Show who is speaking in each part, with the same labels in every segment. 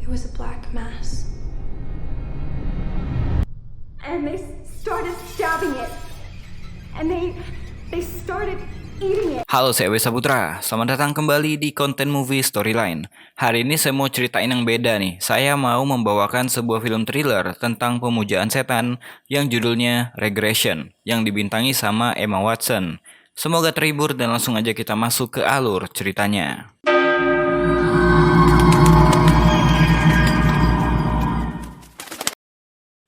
Speaker 1: It was a black mass.
Speaker 2: And they started stabbing it. And they started eating it.
Speaker 3: Halo, saya Wesa Putra. Selamat datang kembali di konten movie storyline. Hari ini saya mau ceritain yang beda nih. Saya mau membawakan sebuah film thriller tentang pemujaan setan yang judulnya Regression, yang dibintangi sama Emma Watson. Semoga terhibur dan langsung aja kita masuk ke alur ceritanya.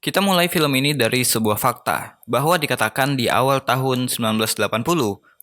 Speaker 3: Kita mulai film ini dari sebuah fakta, bahwa dikatakan di awal tahun 1980,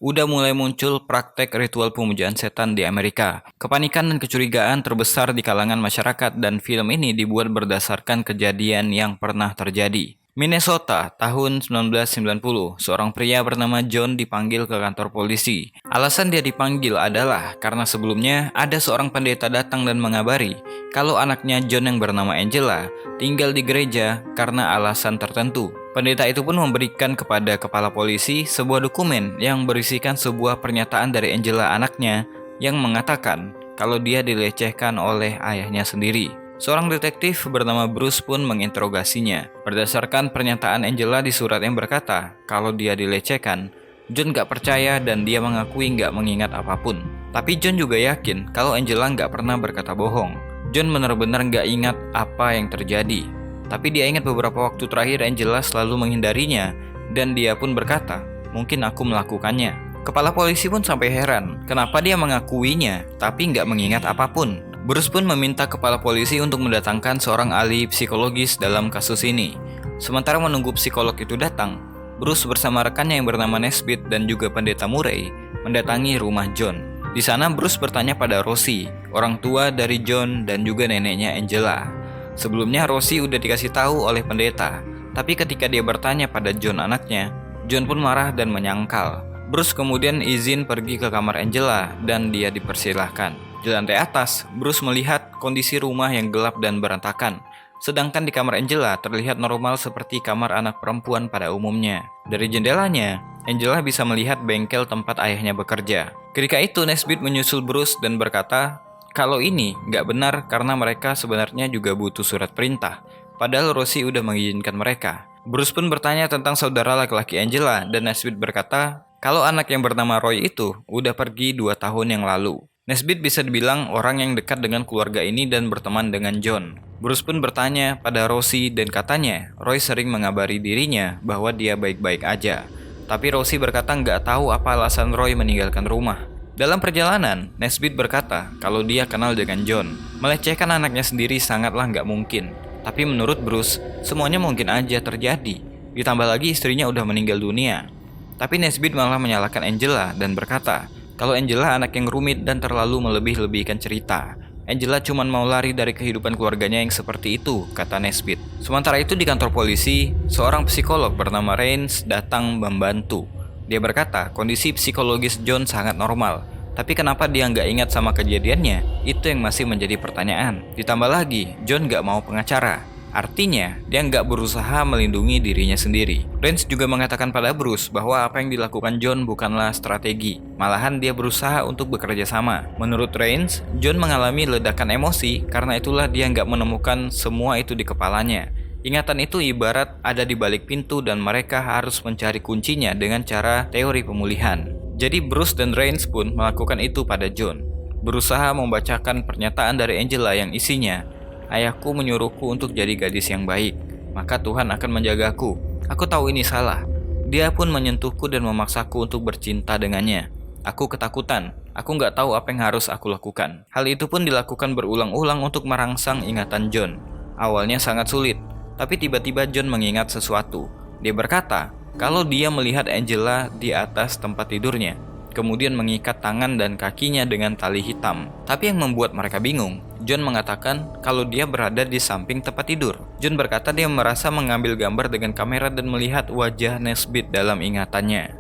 Speaker 3: udah mulai muncul praktek ritual pemujaan setan di Amerika. Kepanikan dan kecurigaan terbesar di kalangan masyarakat dan film ini dibuat berdasarkan kejadian yang pernah terjadi. Minnesota, tahun 1990, seorang pria bernama John dipanggil ke kantor polisi. Alasan dia dipanggil adalah karena sebelumnya ada seorang pendeta datang dan mengabari kalau anaknya John yang bernama Angela tinggal di gereja karena alasan tertentu. Pendeta itu pun memberikan kepada kepala polisi sebuah dokumen yang berisikan sebuah pernyataan dari Angela anaknya yang mengatakan kalau dia dilecehkan oleh ayahnya sendiri. Seorang detektif bernama Bruce pun menginterogasinya. Berdasarkan pernyataan Angela di surat yang berkata kalau dia dilecehkan, John gak percaya dan dia mengakui gak mengingat apapun. Tapi John juga yakin kalau Angela gak pernah berkata bohong. John benar-benar gak ingat apa yang terjadi. Tapi dia ingat beberapa waktu terakhir Angela selalu menghindarinya dan dia pun berkata, mungkin aku melakukannya. Kepala polisi pun sampai heran, kenapa dia mengakuinya tapi gak mengingat apapun. Bruce pun meminta kepala polisi untuk mendatangkan seorang ahli psikologis dalam kasus ini. Sementara menunggu psikolog itu datang, Bruce bersama rekannya yang bernama Nesbitt dan juga pendeta Murray mendatangi rumah John. Di sana Bruce bertanya pada Rosie, orang tua dari John dan juga neneknya Angela. Sebelumnya Rosie udah dikasih tahu oleh pendeta, tapi ketika dia bertanya pada John anaknya, John pun marah dan menyangkal. Bruce kemudian izin pergi ke kamar Angela dan dia dipersilahkan. Di lantai atas, Bruce melihat kondisi rumah yang gelap dan berantakan. Sedangkan di kamar Angela terlihat normal seperti kamar anak perempuan pada umumnya. Dari jendelanya, Angela bisa melihat bengkel tempat ayahnya bekerja. Ketika itu Nesbitt menyusul Bruce dan berkata, kalau ini nggak benar karena mereka sebenarnya juga butuh surat perintah. Padahal Rosie udah mengizinkan mereka. Bruce pun bertanya tentang saudara laki-laki Angela dan Nesbitt berkata, kalau anak yang bernama Roy itu udah pergi 2 tahun yang lalu. Nesbitt bisa dibilang orang yang dekat dengan keluarga ini dan berteman dengan John. Bruce pun bertanya pada Rosie dan katanya Roy sering mengabari dirinya bahwa dia baik-baik aja. Tapi Rosie berkata nggak tahu apa alasan Roy meninggalkan rumah. Dalam perjalanan, Nesbitt berkata kalau dia kenal dengan John. Melecehkan anaknya sendiri sangatlah nggak mungkin. Tapi menurut Bruce, semuanya mungkin aja terjadi. Ditambah lagi istrinya udah meninggal dunia. Tapi Nesbitt malah menyalahkan Angela dan berkata kalau Angela anak yang rumit dan terlalu melebih-lebihkan cerita. Angela cuma mau lari dari kehidupan keluarganya yang seperti itu, kata Nesbitt. Sementara itu di kantor polisi, seorang psikolog bernama Rains datang membantu. Dia berkata kondisi psikologis John sangat normal. Tapi kenapa dia nggak ingat sama kejadiannya? Itu yang masih menjadi pertanyaan. Ditambah lagi, John nggak mau pengacara. Artinya, dia nggak berusaha melindungi dirinya sendiri. Rains juga mengatakan pada Bruce bahwa apa yang dilakukan John bukanlah strategi. Malahan dia berusaha untuk bekerja sama. Menurut Rains, John mengalami ledakan emosi karena itulah dia nggak menemukan semua itu di kepalanya. Ingatan itu ibarat ada di balik pintu dan mereka harus mencari kuncinya dengan cara teori pemulihan. Jadi Bruce dan Rains pun melakukan itu pada John. Berusaha membacakan pernyataan dari Angela yang isinya, ayahku menyuruhku untuk jadi gadis yang baik, maka Tuhan akan menjagaku. Aku tahu ini salah. Dia pun menyentuhku dan memaksaku untuk bercinta dengannya. Aku ketakutan. Aku nggak tahu apa yang harus aku lakukan. Hal itu pun dilakukan berulang-ulang untuk merangsang ingatan John. Awalnya sangat sulit, tapi tiba-tiba John mengingat sesuatu. Dia berkata kalau dia melihat Angela di atas tempat tidurnya, kemudian mengikat tangan dan kakinya dengan tali hitam. Tapi yang membuat mereka bingung, John mengatakan kalau dia berada di samping tempat tidur. John berkata dia merasa mengambil gambar dengan kamera dan melihat wajah Nesbitt dalam ingatannya.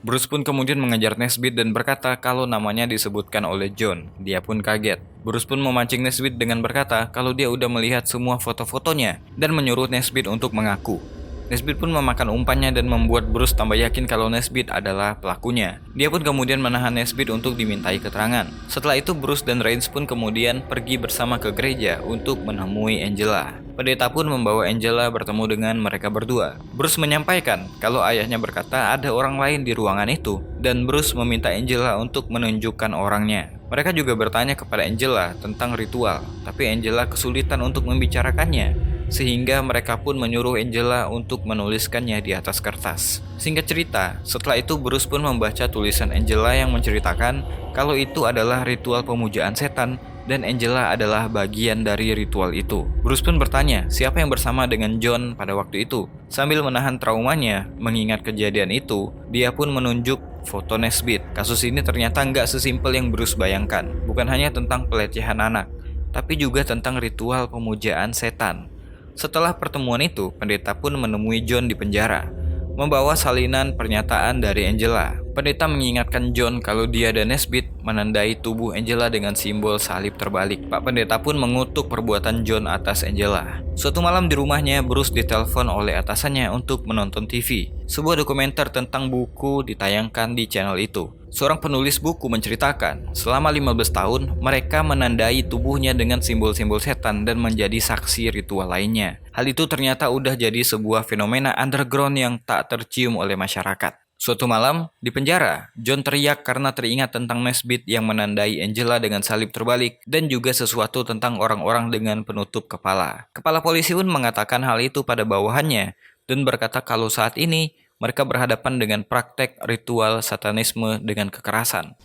Speaker 3: Bruce pun kemudian mengejar Nesbitt dan berkata kalau namanya disebutkan oleh John. Dia pun kaget. Bruce pun memancing Nesbitt dengan berkata kalau dia udah melihat semua foto-fotonya dan menyuruh Nesbitt untuk mengaku. Nesbitt pun memakan umpannya dan membuat Bruce tambah yakin kalau Nesbitt adalah pelakunya. Dia pun kemudian menahan Nesbitt untuk dimintai keterangan. Setelah itu Bruce dan Rains pun kemudian pergi bersama ke gereja untuk menemui Angela. Pendeta pun membawa Angela bertemu dengan mereka berdua. Bruce menyampaikan kalau ayahnya berkata ada orang lain di ruangan itu, dan Bruce meminta Angela untuk menunjukkan orangnya. Mereka juga bertanya kepada Angela tentang ritual, tapi Angela kesulitan untuk membicarakannya. Sehingga mereka pun menyuruh Angela untuk menuliskannya di atas kertas. Singkat cerita, setelah itu Bruce pun membaca tulisan Angela yang menceritakan kalau itu adalah ritual pemujaan setan dan Angela adalah bagian dari ritual itu. Bruce pun bertanya siapa yang bersama dengan John pada waktu itu. Sambil menahan traumanya mengingat kejadian itu, dia pun menunjuk foto Nesbitt. Kasus ini ternyata nggak sesimpel yang Bruce bayangkan. Bukan hanya tentang pelecehan anak, tapi juga tentang ritual pemujaan setan. Setelah pertemuan itu, pendeta pun menemui John di penjara, membawa salinan pernyataan dari Angela. Pendeta mengingatkan John kalau dia dan Nesbitt menandai tubuh Angela dengan simbol salib terbalik. Pak Pendeta pun mengutuk perbuatan John atas Angela. Suatu malam di rumahnya, Bruce ditelepon oleh atasannya untuk menonton TV. Sebuah dokumenter tentang buku ditayangkan di channel itu. Seorang penulis buku menceritakan, selama 15 tahun mereka menandai tubuhnya dengan simbol-simbol setan dan menjadi saksi ritual lainnya. Hal itu ternyata udah jadi sebuah fenomena underground yang tak tercium oleh masyarakat. Suatu malam, di penjara, John teriak karena teringat tentang Nesbitt yang menandai Angela dengan salib terbalik dan juga sesuatu tentang orang-orang dengan penutup kepala. Kepala polisi pun mengatakan hal itu pada bawahannya dan berkata kalau saat ini mereka berhadapan dengan praktek ritual satanisme dengan kekerasan.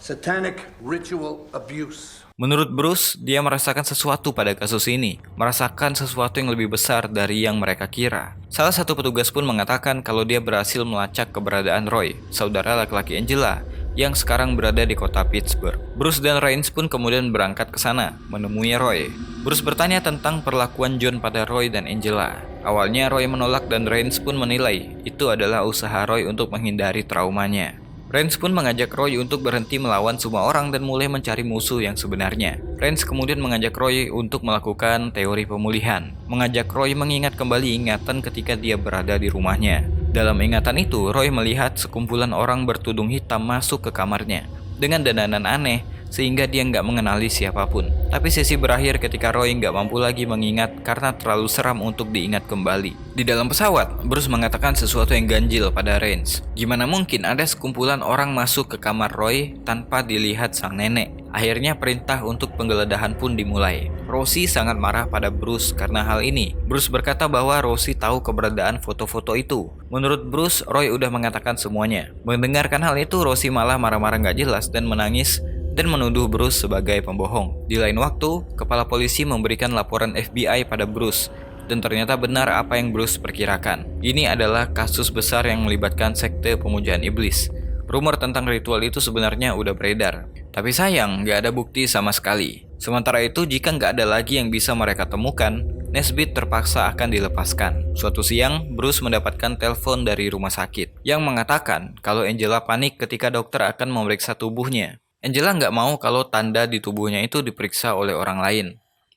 Speaker 1: Satanic ritual abuse.
Speaker 3: Menurut Bruce, dia merasakan sesuatu pada kasus ini, merasakan sesuatu yang lebih besar dari yang mereka kira. Salah satu petugas pun mengatakan kalau dia berhasil melacak keberadaan Roy, saudara laki-laki Angela, yang sekarang berada di kota Pittsburgh. Bruce dan Rains pun kemudian berangkat ke sana, menemui Roy. Bruce bertanya tentang perlakuan John pada Roy dan Angela. Awalnya Roy menolak dan Rains pun menilai itu adalah usaha Roy untuk menghindari traumanya. Rains pun mengajak Roy untuk berhenti melawan semua orang dan mulai mencari musuh yang sebenarnya. Rains kemudian mengajak Roy untuk melakukan teori pemulihan, mengajak Roy mengingat kembali ingatan ketika dia berada di rumahnya. Dalam ingatan itu, Roy melihat sekumpulan orang bertudung hitam masuk ke kamarnya dengan dandanan aneh sehingga dia nggak mengenali siapapun. Tapi sesi berakhir ketika Roy nggak mampu lagi mengingat karena terlalu seram untuk diingat kembali. Di dalam pesawat, Bruce mengatakan sesuatu yang ganjil pada Rains. Gimana mungkin ada sekumpulan orang masuk ke kamar Roy tanpa dilihat sang nenek? Akhirnya perintah untuk penggeledahan pun dimulai. Rosie sangat marah pada Bruce karena hal ini. Bruce berkata bahwa Rosie tahu keberadaan foto-foto itu. Menurut Bruce, Roy udah mengatakan semuanya. Mendengarkan hal itu, Rosie malah marah-marah gak jelas dan menangis dan menuduh Bruce sebagai pembohong. Di lain waktu, kepala polisi memberikan laporan FBI pada Bruce dan ternyata benar apa yang Bruce perkirakan. Ini adalah kasus besar yang melibatkan sekte pemujaan iblis. Rumor tentang ritual itu sebenarnya udah beredar, tapi sayang nggak ada bukti sama sekali. Sementara itu, jika nggak ada lagi yang bisa mereka temukan, Nesbitt terpaksa akan dilepaskan. Suatu siang, Bruce mendapatkan telepon dari rumah sakit yang mengatakan kalau Angela panik ketika dokter akan memeriksa tubuhnya. Angela nggak mau kalau tanda di tubuhnya itu diperiksa oleh orang lain.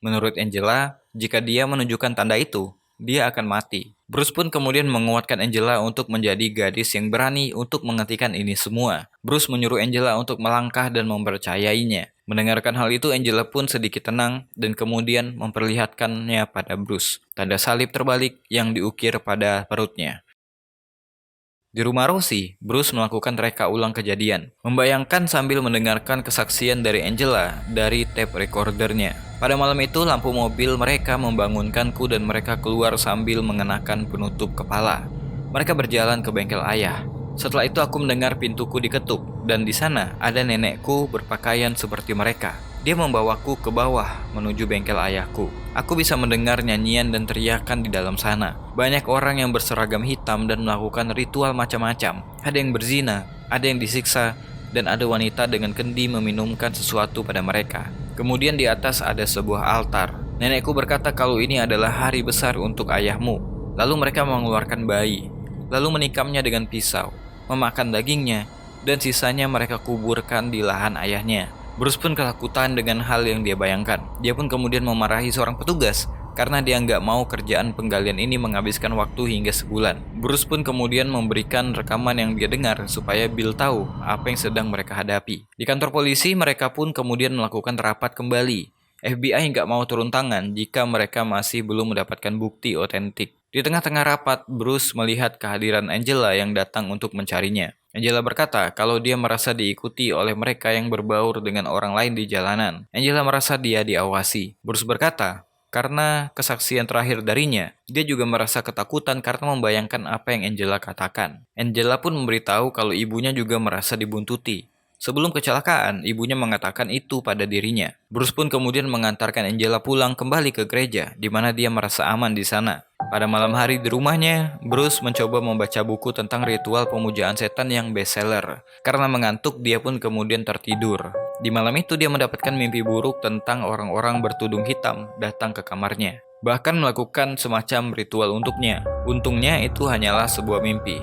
Speaker 3: Menurut Angela, jika dia menunjukkan tanda itu, dia akan mati. Bruce pun kemudian menguatkan Angela untuk menjadi gadis yang berani untuk menghentikan ini semua. Bruce menyuruh Angela untuk melangkah dan mempercayainya. Mendengarkan hal itu, Angela pun sedikit tenang dan kemudian memperlihatkannya pada Bruce tanda salib terbalik yang diukir pada perutnya. Di rumah Rosie, Bruce melakukan reka ulang kejadian, membayangkan sambil mendengarkan kesaksian dari Angela dari tape recordernya. Pada malam itu, lampu mobil mereka membangunkanku dan mereka keluar sambil mengenakan penutup kepala. Mereka berjalan ke bengkel ayah. Setelah itu aku mendengar pintuku diketuk, dan di sana ada nenekku berpakaian seperti mereka. Dia membawaku ke bawah menuju bengkel ayahku. Aku bisa mendengar nyanyian dan teriakan di dalam sana. Banyak orang yang berseragam hitam dan melakukan ritual macam-macam. Ada yang berzina, ada yang disiksa, dan ada wanita dengan kendi meminumkan sesuatu pada mereka. Kemudian di atas ada sebuah altar. Nenekku berkata kalau ini adalah hari besar untuk ayahmu. Lalu mereka mengeluarkan bayi, lalu menikamnya dengan pisau, memakan dagingnya, dan sisanya mereka kuburkan di lahan ayahnya. Bruce pun ketakutan dengan hal yang dia bayangkan. Dia pun kemudian memarahi seorang petugas karena dia nggak mau kerjaan penggalian ini menghabiskan waktu hingga sebulan. Bruce pun kemudian memberikan rekaman yang dia dengar supaya Bill tahu apa yang sedang mereka hadapi. Di kantor polisi, mereka pun kemudian melakukan rapat kembali. FBI nggak mau turun tangan jika mereka masih belum mendapatkan bukti otentik. Di tengah-tengah rapat, Bruce melihat kehadiran Angela yang datang untuk mencarinya. Angela berkata kalau dia merasa diikuti oleh mereka yang berbaur dengan orang lain di jalanan. Angela merasa dia diawasi. Bruce berkata, karena kesaksian terakhir darinya, dia juga merasa ketakutan karena membayangkan apa yang Angela katakan. Angela pun memberitahu kalau ibunya juga merasa dibuntuti. Sebelum kecelakaan, ibunya mengatakan itu pada dirinya. Bruce pun kemudian mengantarkan Angela pulang kembali ke gereja, di mana dia merasa aman di sana. Pada malam hari di rumahnya, Bruce mencoba membaca buku tentang ritual pemujaan setan yang bestseller. Karena mengantuk, dia pun kemudian tertidur. Di malam itu dia mendapatkan mimpi buruk tentang orang-orang bertudung hitam datang ke kamarnya. Bahkan melakukan semacam ritual untuknya. Untungnya itu hanyalah sebuah mimpi.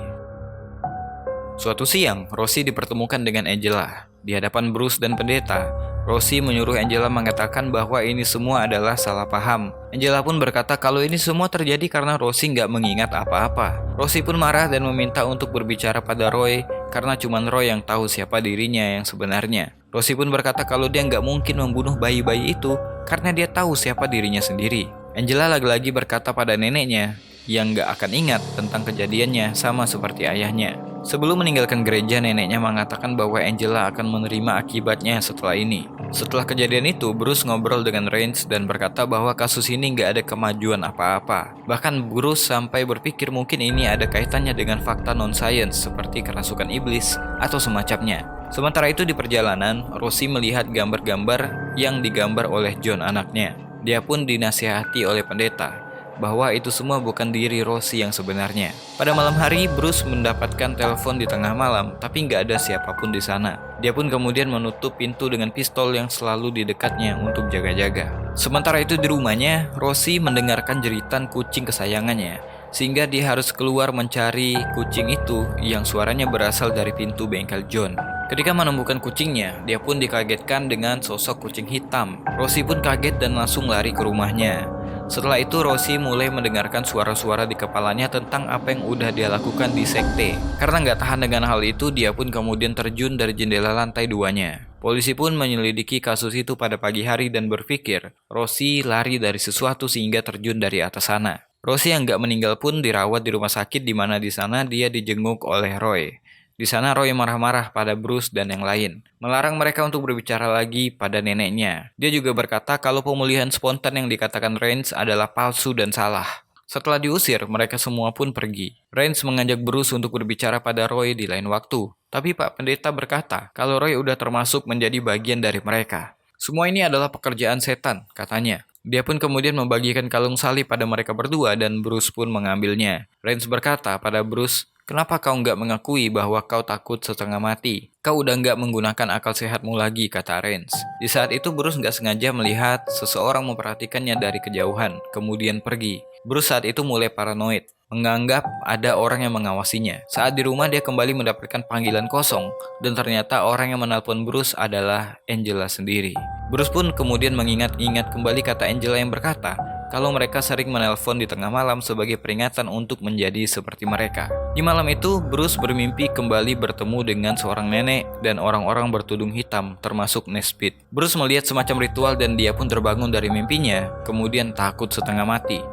Speaker 3: Suatu siang, Rosie dipertemukan dengan Angela. Di hadapan Bruce dan pendeta, Rosie menyuruh Angela mengatakan bahwa ini semua adalah salah paham. Angela pun berkata kalau ini semua terjadi karena Rosie nggak mengingat apa-apa. Rosie pun marah dan meminta untuk berbicara pada Roy karena cuma Roy yang tahu siapa dirinya yang sebenarnya. Rosie pun berkata kalau dia nggak mungkin membunuh bayi-bayi itu karena dia tahu siapa dirinya sendiri. Angela lagi-lagi berkata pada neneknya yang nggak akan ingat tentang kejadiannya sama seperti ayahnya. Sebelum meninggalkan gereja, neneknya mengatakan bahwa Angela akan menerima akibatnya setelah ini. Setelah kejadian itu, Bruce ngobrol dengan Rains dan berkata bahwa kasus ini nggak ada kemajuan apa-apa. Bahkan Bruce sampai berpikir mungkin ini ada kaitannya dengan fakta non-science seperti kerasukan iblis atau semacamnya. Sementara itu di perjalanan, Rosie melihat gambar-gambar yang digambar oleh John anaknya. Dia pun dinasihati oleh pendeta bahwa itu semua bukan diri Rosie yang sebenarnya. Pada malam hari, Bruce mendapatkan telepon di tengah malam, tapi nggak ada siapapun di sana. Dia pun kemudian menutup pintu dengan pistol yang selalu di dekatnya untuk jaga-jaga. Sementara itu di rumahnya, Rosie mendengarkan jeritan kucing kesayangannya, sehingga dia harus keluar mencari kucing itu yang suaranya berasal dari pintu bengkel John. Ketika menemukan kucingnya, dia pun dikagetkan dengan sosok kucing hitam. Rosie pun kaget dan langsung lari ke rumahnya. Setelah itu Rosie mulai mendengarkan suara-suara di kepalanya tentang apa yang udah dia lakukan di sekte. Karena nggak tahan dengan hal itu, dia pun kemudian terjun dari jendela lantai 2-nya. Polisi pun menyelidiki kasus itu pada pagi hari dan berpikir Rosie lari dari sesuatu sehingga terjun dari atas sana. Rosie yang nggak meninggal pun dirawat di rumah sakit di mana di sana dia dijenguk oleh Roy. Di sana Roy marah-marah pada Bruce dan yang lain, melarang mereka untuk berbicara lagi pada neneknya. Dia juga berkata kalau pemulihan spontan yang dikatakan Rains adalah palsu dan salah. Setelah diusir, mereka semua pun pergi. Rains mengajak Bruce untuk berbicara pada Roy di lain waktu. Tapi Pak Pendeta berkata kalau Roy udah termasuk menjadi bagian dari mereka. Semua ini adalah pekerjaan setan, katanya. Dia pun kemudian membagikan kalung salib pada mereka berdua dan Bruce pun mengambilnya. Rains berkata pada Bruce, kenapa kau nggak mengakui bahwa kau takut setengah mati? Kau udah nggak menggunakan akal sehatmu lagi, kata Rains. Di saat itu Bruce nggak sengaja melihat seseorang memperhatikannya dari kejauhan, kemudian pergi. Bruce saat itu mulai paranoid, menganggap ada orang yang mengawasinya. Saat di rumah dia kembali mendapatkan panggilan kosong, dan ternyata orang yang menelpon Bruce adalah Angela sendiri. Bruce pun kemudian mengingat-ingat kembali kata Angela yang berkata, kalau mereka sering menelpon di tengah malam sebagai peringatan untuk menjadi seperti mereka. Di malam itu, Bruce bermimpi kembali bertemu dengan seorang nenek dan orang-orang bertudung hitam, termasuk Nesbitt. Bruce melihat semacam ritual dan dia pun terbangun dari mimpinya, kemudian takut setengah mati.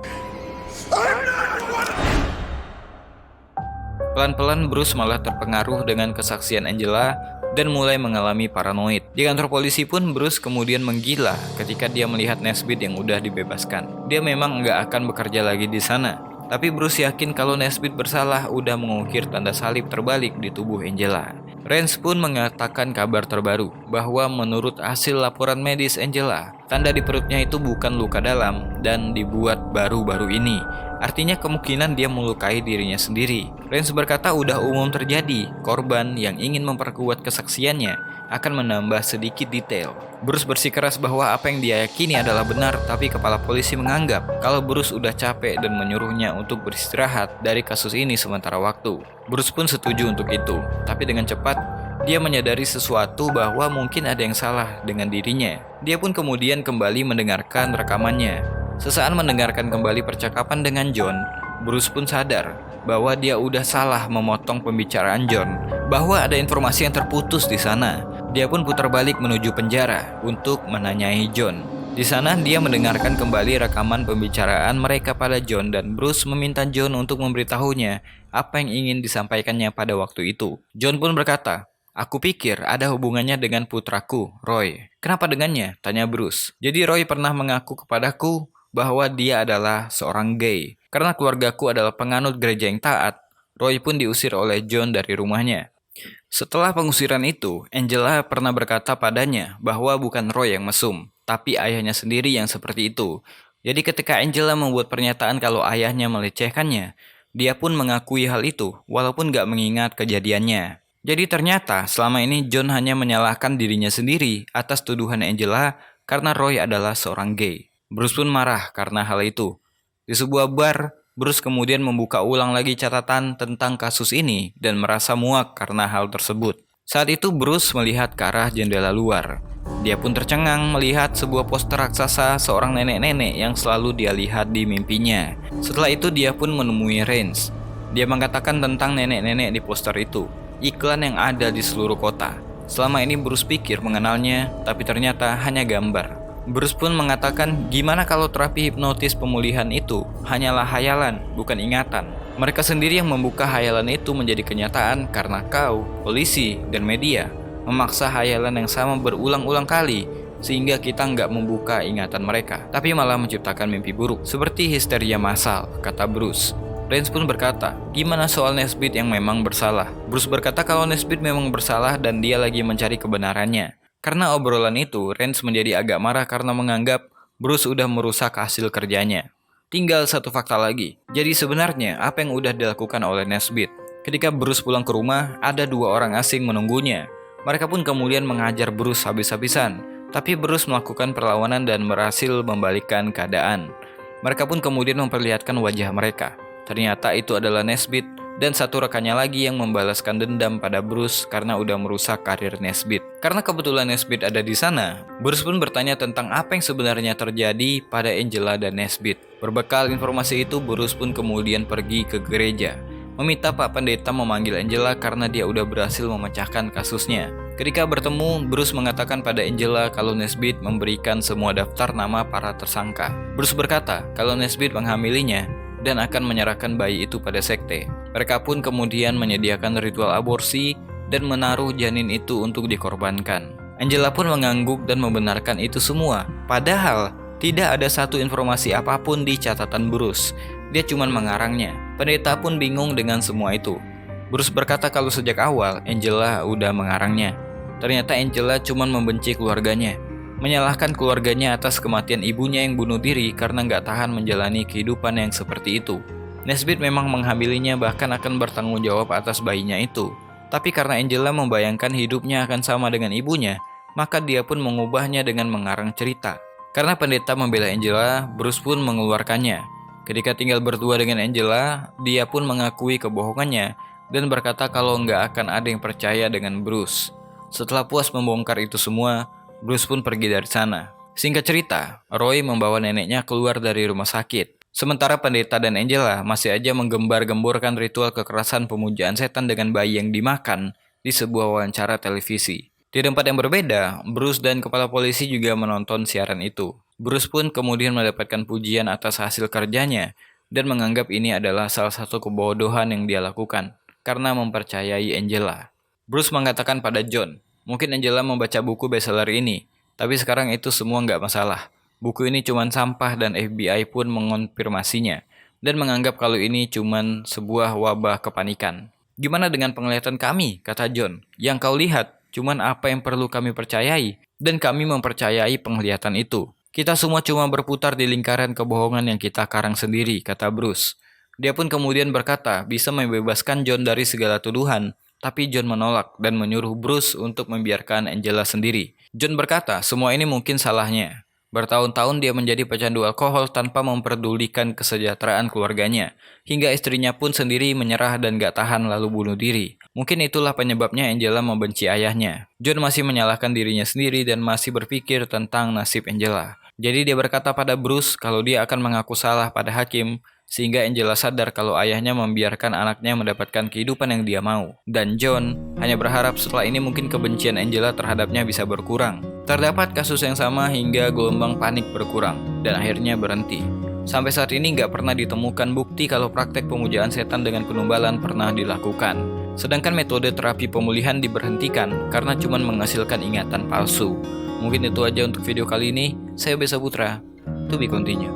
Speaker 3: Pelan-pelan Bruce malah terpengaruh dengan kesaksian Angela dan mulai mengalami paranoid. Di kantor polisi pun Bruce kemudian menggila ketika dia melihat Nesbitt yang udah dibebaskan. Dia memang nggak akan bekerja lagi di sana. Tapi Bruce yakin kalau Nesbitt bersalah udah mengukir tanda salib terbalik di tubuh Angela. Rains pun mengatakan kabar terbaru bahwa menurut hasil laporan medis Angela, tanda di perutnya itu bukan luka dalam dan dibuat baru-baru ini. Artinya kemungkinan dia melukai dirinya sendiri. Rains berkata udah umum terjadi, korban yang ingin memperkuat kesaksiannya akan menambah sedikit detail. Bruce bersikeras bahwa apa yang dia yakini adalah benar, tapi kepala polisi menganggap kalau Bruce udah capek dan menyuruhnya untuk beristirahat dari kasus ini sementara waktu. Bruce pun setuju untuk itu, tapi dengan cepat dia menyadari sesuatu bahwa mungkin ada yang salah dengan dirinya. Dia pun kemudian kembali mendengarkan rekamannya. Sesaat mendengarkan kembali percakapan dengan John, Bruce pun sadar bahwa dia udah salah memotong pembicaraan John, bahwa ada informasi yang terputus di sana. Dia pun putar balik menuju penjara untuk menanyai John. Di sana dia mendengarkan kembali rekaman pembicaraan mereka pada John dan Bruce meminta John untuk memberitahunya apa yang ingin disampaikannya pada waktu itu. John pun berkata, "Aku pikir ada hubungannya dengan putraku, Roy." "Kenapa dengannya?" tanya Bruce. "Jadi Roy pernah mengaku kepadaku bahwa dia adalah seorang gay. Karena keluargaku adalah penganut gereja yang taat, Roy pun diusir oleh John dari rumahnya. Setelah pengusiran itu, Angela pernah berkata padanya bahwa bukan Roy yang mesum, tapi ayahnya sendiri yang seperti itu. Jadi ketika Angela membuat pernyataan kalau ayahnya melecehkannya, dia pun mengakui hal itu, walaupun gak mengingat kejadiannya. Jadi ternyata selama ini John hanya menyalahkan dirinya sendiri atas tuduhan Angela karena Roy adalah seorang gay. Bruce pun marah karena hal itu. Di sebuah bar, Bruce kemudian membuka ulang lagi catatan tentang kasus ini dan merasa muak karena hal tersebut. Saat itu Bruce melihat ke arah jendela luar. Dia pun tercengang melihat sebuah poster raksasa seorang nenek-nenek yang selalu dia lihat di mimpinya. Setelah itu dia pun menemui Rains. Dia mengatakan tentang nenek-nenek di poster itu, iklan yang ada di seluruh kota. Selama ini Bruce pikir mengenalnya, tapi ternyata hanya gambar. Bruce pun mengatakan gimana kalau terapi hipnotis pemulihan itu hanyalah hayalan, bukan ingatan. Mereka sendiri yang membuka hayalan itu menjadi kenyataan karena kau, polisi, dan media memaksa hayalan yang sama berulang-ulang kali sehingga kita nggak membuka ingatan mereka, tapi malah menciptakan mimpi buruk seperti histeria massal, kata Bruce. Rains pun berkata, gimana soal Nesbitt yang memang bersalah? Bruce berkata kalau Nesbitt memang bersalah dan dia lagi mencari kebenarannya. Karena obrolan itu, Rains menjadi agak marah karena menganggap Bruce udah merusak hasil kerjanya. Tinggal satu fakta lagi. Jadi sebenarnya apa yang udah dilakukan oleh Nesbitt? Ketika Bruce pulang ke rumah, ada 2 orang asing menunggunya. Mereka pun kemudian mengajar Bruce habis-habisan. Tapi Bruce melakukan perlawanan dan berhasil membalikkan keadaan. Mereka pun kemudian memperlihatkan wajah mereka. Ternyata itu adalah Nesbitt dan satu rekannya lagi yang membalaskan dendam pada Bruce karena udah merusak karir Nesbitt. Karena kebetulan Nesbitt ada di sana, Bruce pun bertanya tentang apa yang sebenarnya terjadi pada Angela dan Nesbitt. Berbekal informasi itu, Bruce pun kemudian pergi ke gereja, meminta Pak Pendeta memanggil Angela karena dia udah berhasil memecahkan kasusnya. Ketika bertemu, Bruce mengatakan pada Angela kalau Nesbitt memberikan semua daftar nama para tersangka. Bruce berkata kalau Nesbitt menghamilinya dan akan menyerahkan bayi itu pada sekte. Mereka pun kemudian menyediakan ritual aborsi dan menaruh janin itu untuk dikorbankan. Angela pun mengangguk dan membenarkan itu semua. Padahal tidak ada satu informasi apapun di catatan Bruce. Dia cuma mengarangnya. Pendeta pun bingung dengan semua itu. Bruce berkata kalau sejak awal Angela udah mengarangnya. Ternyata Angela cuma membenci keluarganya, menyalahkan keluarganya atas kematian ibunya yang bunuh diri karena nggak tahan menjalani kehidupan yang seperti itu. Nesbitt memang menghamilinya bahkan akan bertanggung jawab atas bayinya itu. Tapi karena Angela membayangkan hidupnya akan sama dengan ibunya, maka dia pun mengubahnya dengan mengarang cerita. Karena pendeta membela Angela, Bruce pun mengeluarkannya. Ketika tinggal berdua dengan Angela, dia pun mengakui kebohongannya dan berkata kalau nggak akan ada yang percaya dengan Bruce. Setelah puas membongkar itu semua, Bruce pun pergi dari sana. Singkat cerita, Roy membawa neneknya keluar dari rumah sakit. Sementara pendeta dan Angela masih aja menggembar-gemborkan ritual kekerasan pemujaan setan dengan bayi yang dimakan di sebuah wawancara televisi. Di tempat yang berbeda, Bruce dan kepala polisi juga menonton siaran itu. Bruce pun kemudian mendapatkan pujian atas hasil kerjanya dan menganggap ini adalah salah satu kebodohan yang dia lakukan karena mempercayai Angela. Bruce mengatakan pada John, mungkin Angela membaca buku bestseller ini, tapi sekarang itu semua nggak masalah. Buku ini cuma sampah dan FBI pun mengonfirmasinya dan menganggap kalau ini cuma sebuah wabah kepanikan. Gimana dengan penglihatan kami, kata John. Yang kau lihat cuma apa yang perlu kami percayai dan kami mempercayai penglihatan itu. Kita semua cuma berputar di lingkaran kebohongan yang kita karang sendiri, kata Bruce. Dia pun kemudian berkata bisa membebaskan John dari segala tuduhan. Tapi John menolak dan menyuruh Bruce untuk membiarkan Angela sendiri. John berkata, semua ini mungkin salahnya. Bertahun-tahun dia menjadi pecandu alkohol tanpa memperdulikan kesejahteraan keluarganya. Hingga istrinya pun sendiri menyerah dan gak tahan lalu bunuh diri. Mungkin itulah penyebabnya Angela membenci ayahnya. John masih menyalahkan dirinya sendiri dan masih berpikir tentang nasib Angela. Jadi dia berkata pada Bruce kalau dia akan mengaku salah pada hakim, sehingga Angela sadar kalau ayahnya membiarkan anaknya mendapatkan kehidupan yang dia mau. Dan John hanya berharap setelah ini mungkin kebencian Angela terhadapnya bisa berkurang. Terdapat kasus yang sama hingga gelombang panik berkurang, dan akhirnya berhenti. Sampai saat ini nggak pernah ditemukan bukti kalau praktek pemujaan setan dengan penumbalan pernah dilakukan. Sedangkan metode terapi pemulihan diberhentikan karena cuma menghasilkan ingatan palsu. Mungkin itu aja untuk video kali ini. Saya Besa Putra. To be continued.